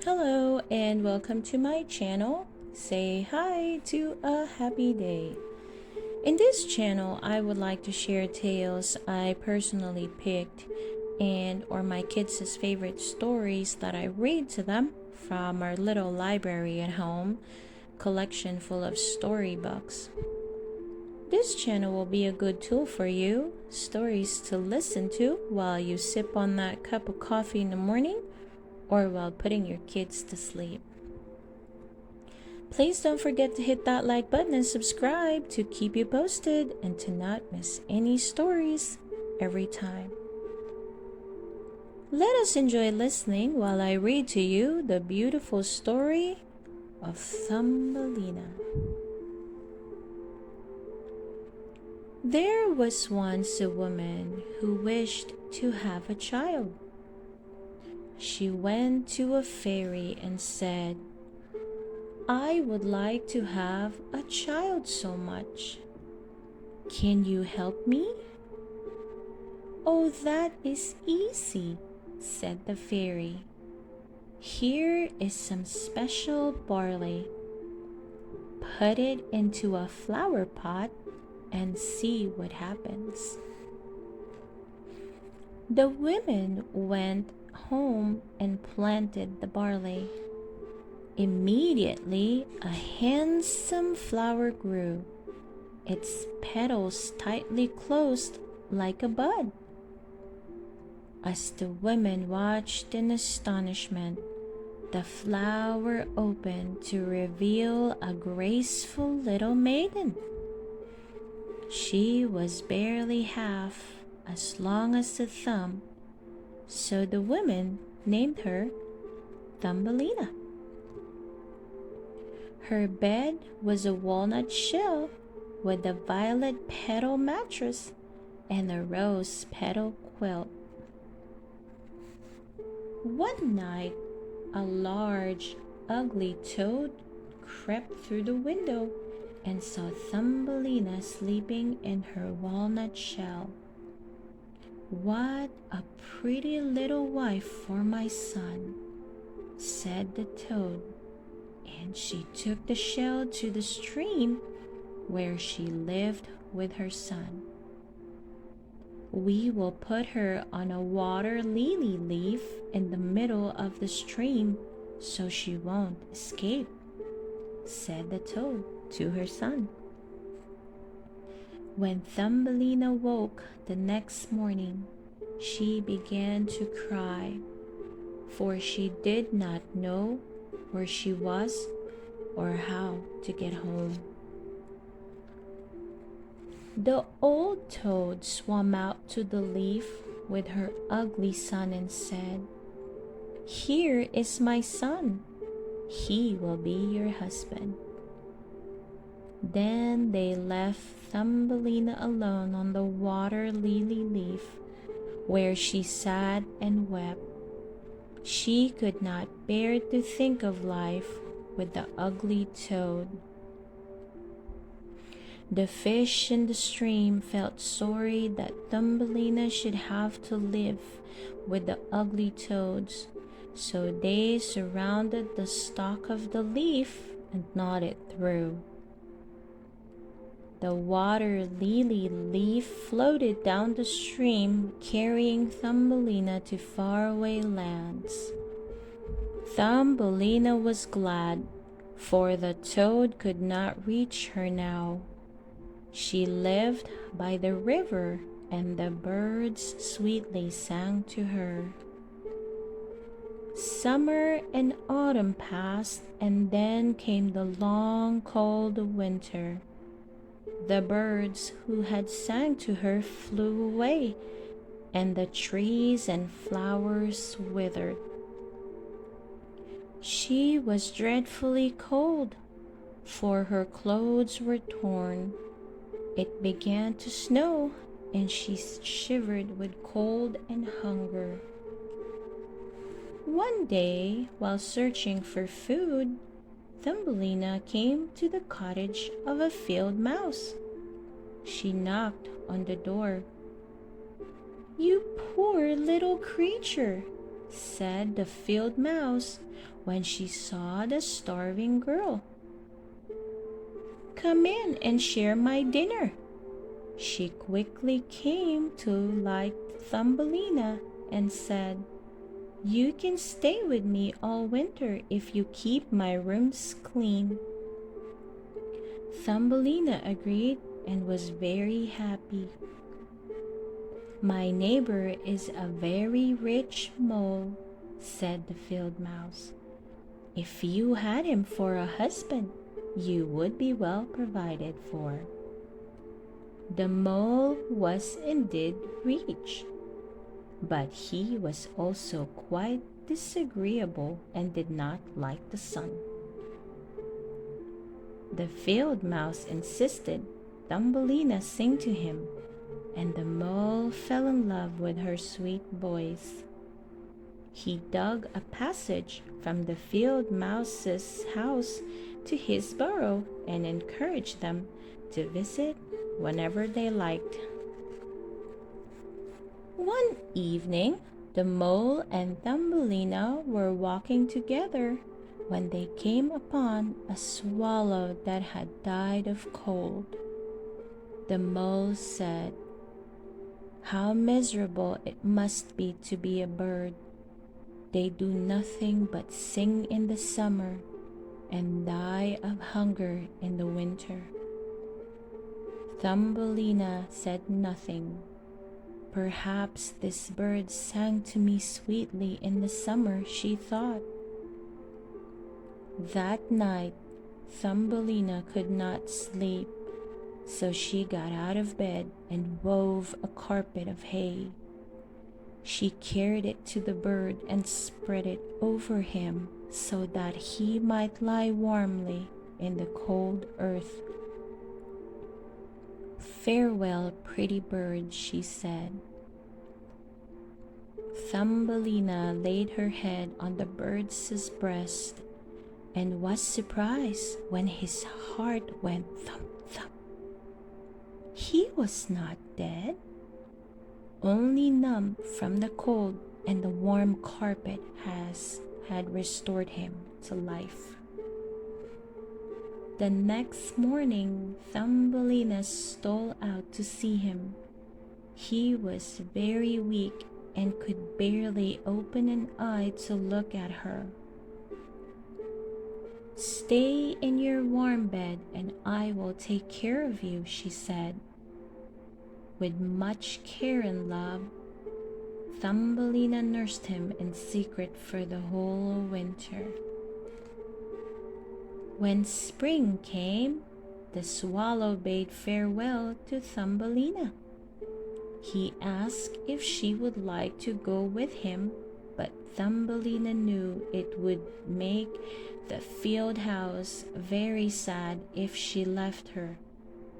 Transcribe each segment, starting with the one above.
Hello and welcome to my channel. Say hi to a happy day. In this channel, I would like to share tales I personally picked and or my kids' favorite stories that I read to them from our little library at home, collection full of storybooks. This channel will be a good tool for you, stories to listen to while you sip on that cup of coffee in the morning or while putting your kids to sleep. Please don't forget to hit that like button and subscribe to keep you posted and to not miss any stories every time. Let us enjoy listening while I read to you the beautiful story of Thumbelina. There was once a woman who wished to have a child. She went to a fairy and said, "I would like to have a child so much. Can you help me?" "Oh, that is easy," said the fairy. "Here is some special barley. Put it into a flower pot and see what happens." The women went home and planted the barley. Immediately, a handsome flower grew, its petals tightly closed like a bud. As the women watched in astonishment, the flower opened to reveal a graceful little maiden. She was barely half as long as the thumb, so the women named her Thumbelina. Her bed was a walnut shell with a violet petal mattress and a rose petal quilt. One night, a large, ugly toad crept through the window and saw Thumbelina sleeping in her walnut shell. "What a pretty little wife for my son," said the toad, and she took the shell to the stream where she lived with her son. "We will put her on a water lily leaf in the middle of the stream so she won't escape," said the toad to her son. When Thumbelina woke the next morning, she began to cry, for she did not know where she was or how to get home. The old toad swam out to the leaf with her ugly son and said, "Here is my son. He will be your husband." Then they left Thumbelina alone on the water lily leaf, where she sat and wept. She could not bear to think of life with the ugly toad. The fish in the stream felt sorry that Thumbelina should have to live with the ugly toads, so they surrounded the stalk of the leaf and gnawed it through. The water lily leaf floated down the stream, carrying Thumbelina to faraway lands. Thumbelina was glad, for the toad could not reach her now. She lived by the river, and the birds sweetly sang to her. Summer and autumn passed, and then came the long, cold winter. The birds who had sang to her flew away, and the trees and flowers withered. She was dreadfully cold, for her clothes were torn. It began to snow, and she shivered with cold and hunger. One day, while searching for food, Thumbelina came to the cottage of a field mouse. She knocked on the door. "You poor little creature," said the field mouse when she saw the starving girl. "Come in and share my dinner." She quickly came to like Thumbelina and said, "You can stay with me all winter if you keep my rooms clean." Thumbelina agreed and was very happy. "My neighbor is a very rich mole," said the field mouse. "If you had him for a husband, you would be well provided for." The mole was indeed rich, but he was also quite disagreeable and did not like the sun. The field mouse insisted Thumbelina sing to him, and the mole fell in love with her sweet voice. He dug a passage from the field mouse's house to his burrow and encouraged them to visit whenever they liked. One evening, the mole and Thumbelina were walking together when they came upon a swallow that had died of cold. The mole said, "How miserable it must be to be a bird. They do nothing but sing in the summer and die of hunger in the winter." Thumbelina said nothing. Perhaps this bird sang to me sweetly in the summer, she thought. That night, Thumbelina could not sleep, so she got out of bed and wove a carpet of hay. She carried it to the bird and spread it over him so that he might lie warmly in the cold earth. "Farewell, pretty bird," she said. Thumbelina laid her head on the bird's breast and was surprised when his heart went thump thump. He was not dead, only numb from the cold, and the warm carpet had restored him to life. The next morning, Thumbelina stole out to see him. He was very weak and could barely open an eye to look at her. "Stay in your warm bed and I will take care of you," she said. With much care and love, Thumbelina nursed him in secret for the whole winter. When spring came, the swallow bade farewell to Thumbelina. He asked if she would like to go with him, but Thumbelina knew it would make the field house very sad if she left her,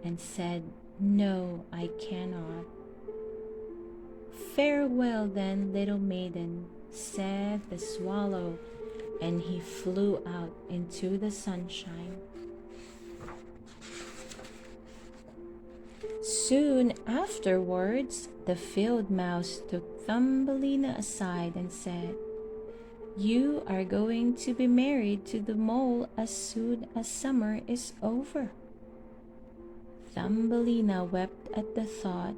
and said, "No, I cannot." "Farewell then, little maiden," said the swallow, and he flew out into the sunshine. Soon afterwards, the field mouse took Thumbelina aside and said, "You are going to be married to the mole as soon as summer is over." Thumbelina wept at the thought.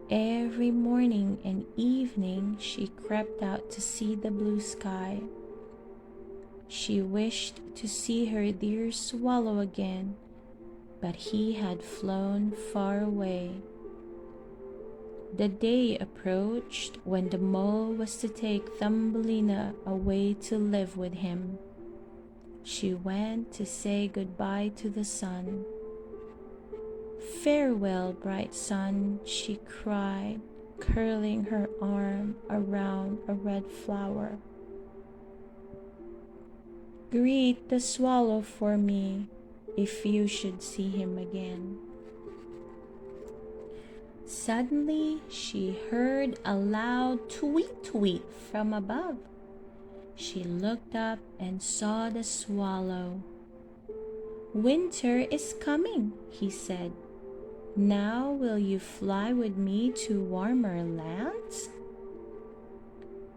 Every morning and evening she crept out to see the blue sky. She wished to see her dear swallow again, but he had flown far away. The day approached when the mole was to take Thumbelina away to live with him. She went to say goodbye to the sun. "Farewell, bright sun," she cried, curling her arm around a red flower. "Greet the swallow for me if you should see him again." Suddenly she heard a loud tweet-tweet from above. She looked up and saw the swallow. "Winter is coming," he said. "Now will you fly with me to warmer lands?"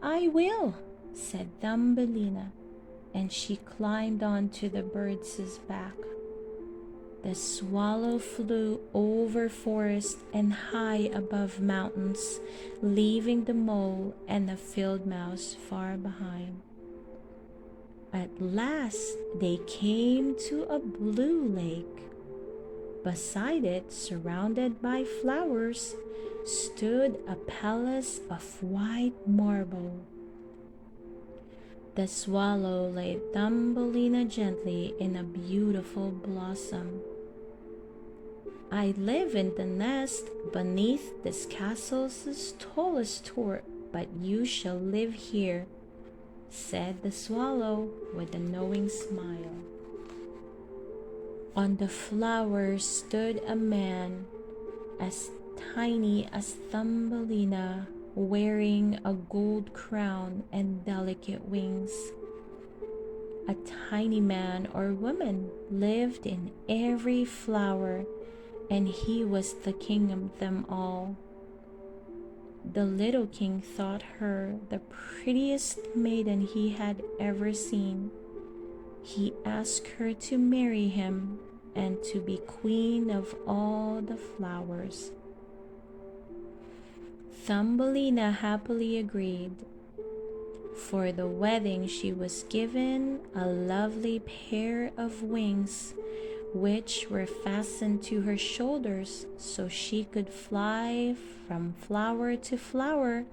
"I will," said Thumbelina, and she climbed onto the bird's back. The swallow flew over forest and high above mountains, leaving the mole and the field mouse far behind. At last they came to a blue lake. Beside it, surrounded by flowers, stood a palace of white marble. The swallow laid Thumbelina gently in a beautiful blossom. "I live in the nest beneath this castle's tallest tower, but you shall live here," said the swallow with a knowing smile. On the flower stood a man as tiny as Thumbelina, wearing a gold crown and delicate wings. A tiny man or woman lived in every flower, and he was the king of them all. The little king thought her the prettiest maiden he had ever seen. He asked her to marry him and to be queen of all the flowers. Thumbelina happily agreed. For the wedding she was given a lovely pair of wings, which were fastened to her shoulders so she could fly from flower to flower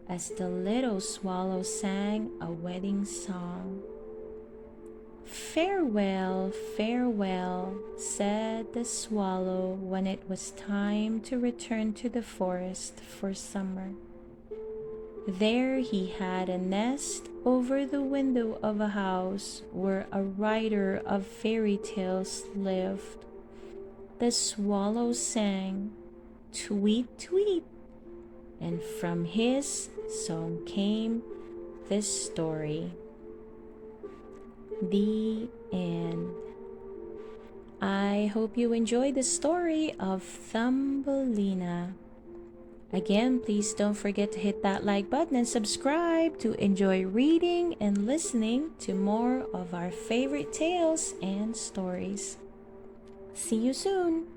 as the little swallow sang a wedding song. "Farewell, farewell," said the swallow when it was time to return to the forest for summer. There he had a nest over the window of a house where a writer of fairy tales lived. The swallow sang, "Tweet, tweet," and from his song came this story. The end. I hope you enjoyed the story of Thumbelina. Again, please don't forget to hit that like button and subscribe to enjoy reading and listening to more of our favorite tales and stories. See you soon!